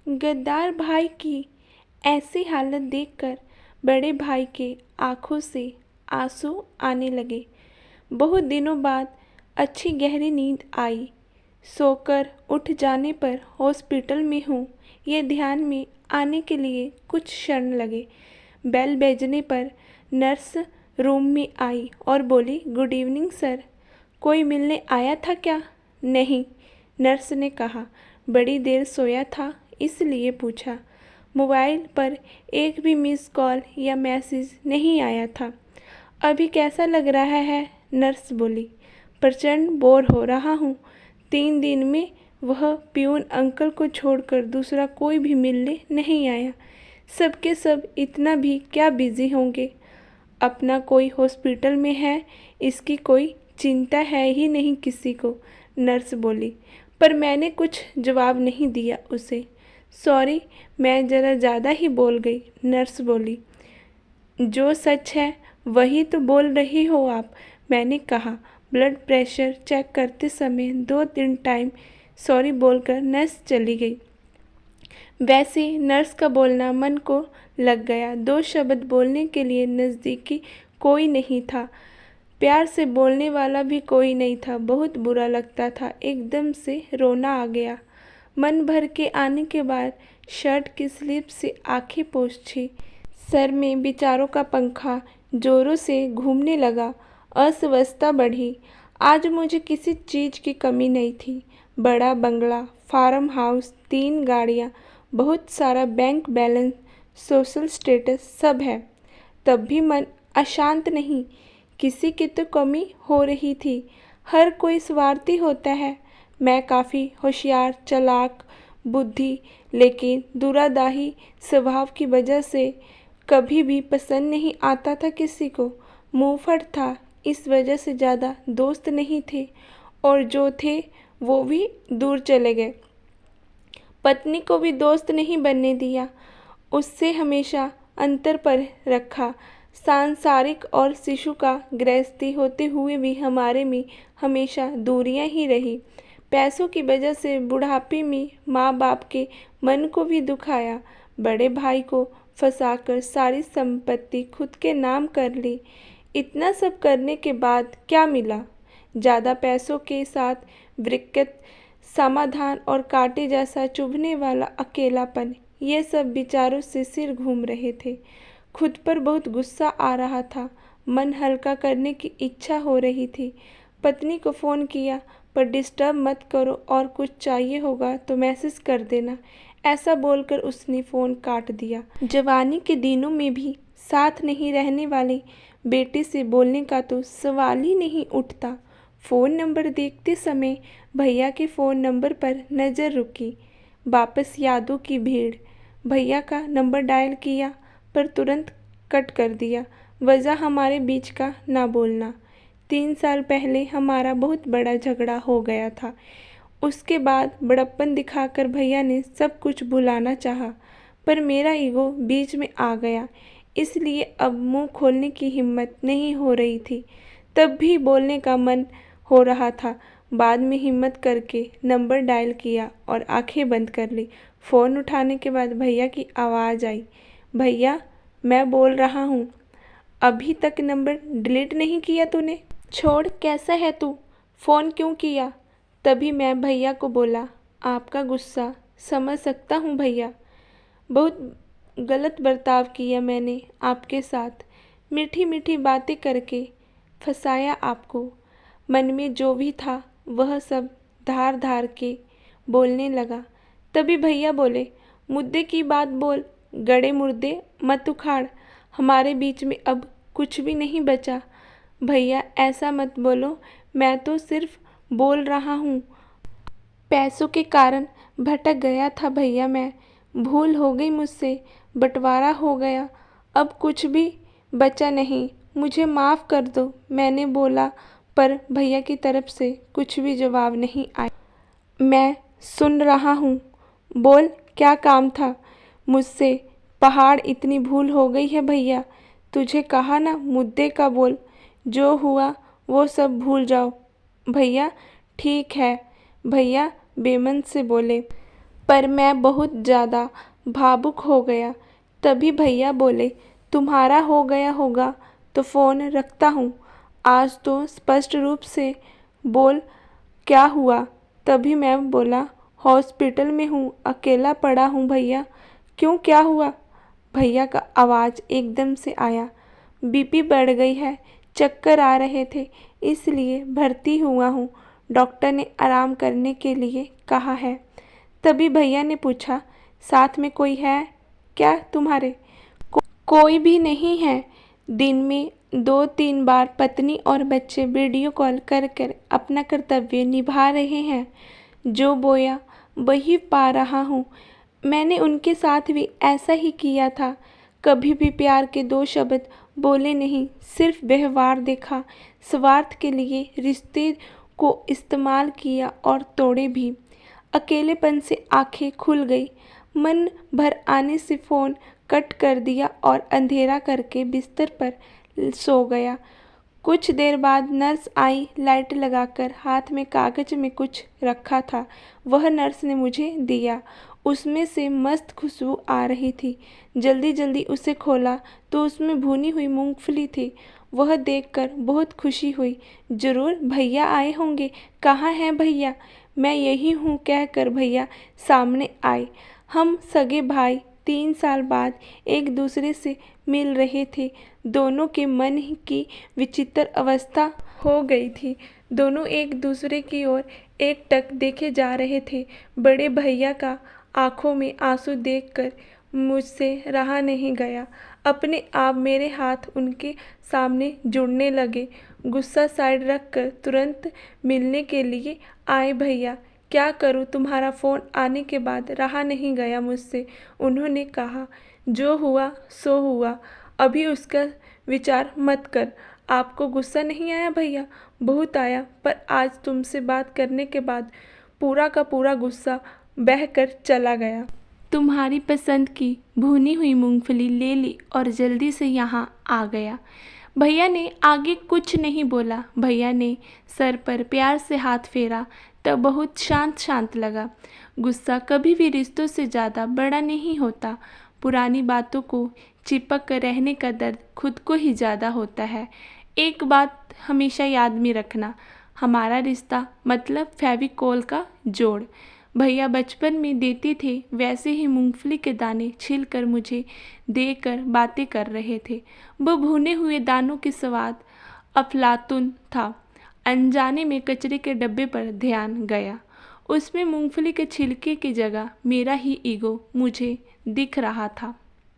गद्दार भाई की ऐसी हालत देखकर बड़े भाई के आंखों से आंसू आने लगे। बहुत दिनों बाद अच्छी गहरी नींद आई। सोकर उठ जाने पर हॉस्पिटल में हूँ ये ध्यान में आने के लिए कुछ क्षण लगे। बेल बजने पर नर्स रूम में आई और बोली, गुड इवनिंग सर, कोई मिलने आया था क्या? नहीं, नर्स ने कहा। बड़ी देर सोया था इसलिए पूछा। मोबाइल पर एक भी मिस कॉल या मैसेज नहीं आया था। अभी कैसा लग रहा है? नर्स बोली। प्रचंड बोर हो रहा हूँ। 3 दिन में वह प्यून अंकल को छोड़कर दूसरा कोई भी मिलने नहीं आया। सबके सब इतना भी क्या बिजी होंगे। अपना कोई हॉस्पिटल में है, इसकी कोई चिंता है ही नहीं किसी को, नर्स बोली। पर मैंने कुछ जवाब नहीं दिया उसे। सॉरी, मैं ज़रा ज़्यादा ही बोल गई, नर्स बोली। जो सच है वही तो बोल रही हो आप, मैंने कहा। ब्लड प्रेशर चेक करते समय 2-3 टाइम सॉरी बोलकर नर्स चली गई। वैसे नर्स का बोलना मन को लग गया। 2 शब्द बोलने के लिए नज़दीकी कोई नहीं था, प्यार से बोलने वाला भी कोई नहीं था। बहुत बुरा लगता था। एकदम से रोना आ गया। मन भर के आने के बाद शर्ट की स्लीव से आंखें पोंछी। सर में विचारों का पंखा जोरों से घूमने लगा। अस्वस्थता बढ़ी। आज मुझे किसी चीज़ की कमी नहीं थी। बड़ा बंगला, फार्म हाउस, 3 गाड़ियाँ, बहुत सारा बैंक बैलेंस, सोशल स्टेटस सब है। तब भी मन अशांत नहीं। किसी की तो कमी हो रही थी। हर कोई स्वार्थी होता है। मैं काफ़ी होशियार, चालाक, बुद्धि, लेकिन दुरादाही स्वभाव की वजह से कभी भी पसंद नहीं आता था किसी को। मुंहफट था, इस वजह से ज़्यादा दोस्त नहीं थे, और जो थे वो भी दूर चले गए। पत्नी को भी दोस्त नहीं बनने दिया, उससे हमेशा अंतर पर रखा। सांसारिक और शिशु का गृहस्थी होते हुए भी हमारे में हमेशा दूरियां ही रही। पैसों की वजह से बुढ़ापे में माँ बाप के मन को भी दुखाया। बड़े भाई को फंसाकर सारी संपत्ति खुद के नाम कर ली। इतना सब करने के बाद क्या मिला? ज़्यादा पैसों के साथ विकृत समाधान और कांटे जैसा चुभने वाला अकेलापन। ये सब विचारों से सिर घूम रहे थे। खुद पर बहुत गुस्सा आ रहा था। मन हल्का करने की इच्छा हो रही थी। पत्नी को फ़ोन किया, पर डिस्टर्ब मत करो और कुछ चाहिए होगा तो मैसेज कर देना, ऐसा बोलकर उसने फ़ोन काट दिया। जवानी के दिनों में भी साथ नहीं रहने वाले बेटे से बोलने का तो सवाल ही नहीं उठता। फ़ोन नंबर देखते समय भैया के फ़ोन नंबर पर नज़र रुकी। वापस यादों की भीड़। भैया का नंबर डायल किया, पर तुरंत कट कर दिया। वजह हमारे बीच का ना बोलना। 3 साल पहले हमारा बहुत बड़ा झगड़ा हो गया था। उसके बाद बड़प्पन दिखाकर भैया ने सब कुछ भुलाना चाहा, पर मेरा ईगो बीच में आ गया, इसलिए अब मुंह खोलने की हिम्मत नहीं हो रही थी। तब भी बोलने का मन हो रहा था। बाद में हिम्मत करके नंबर डायल किया और आंखें बंद कर ली। फ़ोन उठाने के बाद भैया की आवाज़ आई, भैया मैं बोल रहा हूँ। अभी तक नंबर डिलीट नहीं किया तूने? छोड़, कैसा है तू? फ़ोन क्यों किया? तभी मैं भैया को बोला, आपका गुस्सा समझ सकता हूँ भैया, बहुत गलत बर्ताव किया मैंने आपके साथ। मीठी मीठी बातें करके फंसाया आपको। मन में जो भी था वह सब धार धार के बोलने लगा। तभी भैया बोले, मुद्दे की बात बोल, गड़े मुर्दे मत उखाड़। हमारे बीच में अब कुछ भी नहीं बचा। भैया ऐसा मत बोलो, मैं तो सिर्फ बोल रहा हूँ। पैसों के कारण भटक गया था भैया, मैं भूल हो गई मुझसे, बंटवारा हो गया, अब कुछ भी बचा नहीं, मुझे माफ़ कर दो, मैंने बोला। पर भैया की तरफ से कुछ भी जवाब नहीं आया। मैं सुन रहा हूँ, बोल क्या काम था मुझसे? पहाड़ इतनी भूल हो गई है भैया, तुझे कहा ना मुद्दे का बोल, जो हुआ वो सब भूल जाओ। भैया ठीक है, भैया बेमन से बोले। पर मैं बहुत ज़्यादा भावुक हो गया। तभी भैया बोले, तुम्हारा हो गया होगा तो फ़ोन रखता हूँ, आज तो स्पष्ट रूप से बोल, क्या हुआ? तभी मैं बोला, हॉस्पिटल में हूँ, अकेला पड़ा हूँ भैया। क्यों, क्या हुआ? भैया का आवाज़ एकदम से आया, बीपी बढ़ गई है, चक्कर आ रहे थे, इसलिए भर्ती हुआ हूँ। डॉक्टर ने आराम करने के लिए कहा है। तभी भैया ने पूछा, साथ में कोई है क्या तुम्हारे? कोई भी नहीं है। दिन में 2-3 बार पत्नी और बच्चे वीडियो कॉल कर कर अपना कर्तव्य निभा रहे हैं। जो बोया वही पा रहा हूँ। मैंने उनके साथ भी ऐसा ही किया था। कभी भी प्यार के 2 शब्द बोले नहीं, सिर्फ व्यवहार देखा, स्वार्थ के लिए रिश्ते को इस्तेमाल किया और तोड़े भी। अकेलेपन से आंखें खुल गई, मन भर आने से फ़ोन कट कर दिया और अंधेरा करके बिस्तर पर सो गया। कुछ देर बाद नर्स आई, लाइट लगाकर। हाथ में कागज में कुछ रखा था, वह नर्स ने मुझे दिया। उसमें से मस्त खुशबू आ रही थी। जल्दी जल्दी उसे खोला तो उसमें भुनी हुई मूंगफली थी। वह देखकर बहुत खुशी हुई। ज़रूर भैया आए होंगे, कहाँ हैं भैया? मैं यही हूँ कहकर भैया सामने आए। हम सगे भाई 3 साल बाद एक दूसरे से मिल रहे थे। दोनों के मन की विचित्र अवस्था हो गई थी। दोनों एक दूसरे की ओर एकटक देखे जा रहे थे। बड़े भैया का आंखों में आंसू देखकर मुझसे रहा नहीं गया। अपने आप मेरे हाथ उनके सामने जुड़ने लगे। गुस्सा साइड रखकर तुरंत मिलने के लिए आए भैया। क्या करूं, तुम्हारा फ़ोन आने के बाद रहा नहीं गया मुझसे। उन्होंने कहा, जो हुआ सो हुआ, अभी उसका विचार मत कर। आपको गुस्सा नहीं आया भैया? बहुत आया, पर आज तुमसे बात करने के बाद पूरा का पूरा गुस्सा बह कर चला गया। तुम्हारी पसंद की भुनी हुई मूंगफली ले ली और जल्दी से यहाँ आ गया। भैया ने आगे कुछ नहीं बोला। भैया ने सर पर प्यार से हाथ फेरा, तब बहुत शांत शांत लगा। गुस्सा कभी भी रिश्तों से ज़्यादा बड़ा नहीं होता। पुरानी बातों को चिपक कर रहने का दर्द खुद को ही ज़्यादा होता है। एक बात हमेशा याद में रखना, हमारा रिश्ता मतलब फेविकोल का जोड़। भैया बचपन में देते थे, वैसे ही मूंगफली के दाने छील कर मुझे देकर बातें कर रहे थे। वो भुने हुए दानों के स्वाद अफलातून था। अनजाने में कचरे के डब्बे पर ध्यान गया। उसमें मूंगफली के छिलके की जगह मेरा ही ईगो मुझे दिख रहा था।